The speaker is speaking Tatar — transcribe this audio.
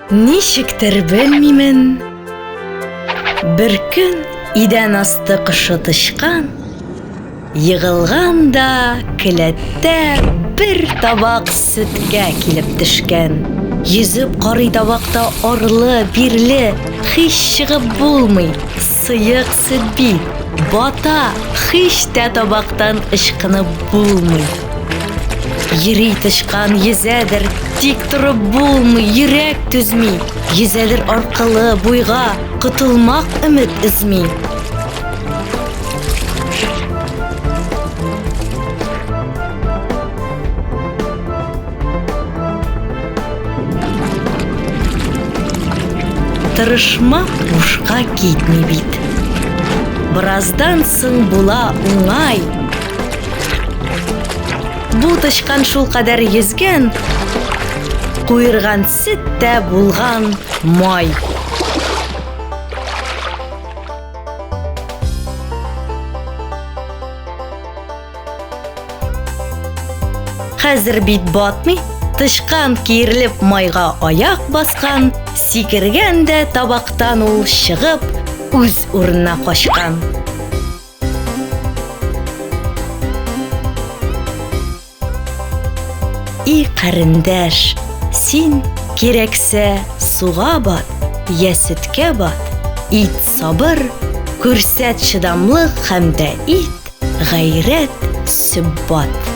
Ничектер белмимен. Бер көн идән асты кошы тычкан, егылган да келәттә бер табак сөткә килеп төшкән. Йөзеп карый табакта арлы-бирле, һич чыгып булмый. Сыек сөт бит, бата, һич тә табактан ычкынып булмый. Йөри тычкан йөзәдер, тик торып булмый, йөрәк түзми. Йөзәдер аркылы буйга, котылмак өмет изми. Тырышмак бушка китми бит. Бираздан соң була уңай. Бу тычкан шул кадәр йөзгән, куйырган сөт тә булган май. Хәзер бит батмый, тычкан киерелеп майга аяк баскан, сикергән дә табактан ул чыгып, үз урынына качкан. И кәрендәш, син кирәксә суга бат, я сөткә бат. Ит сабыр, күрсәт чыдамлык һәм дә ит гайрәт сөббат.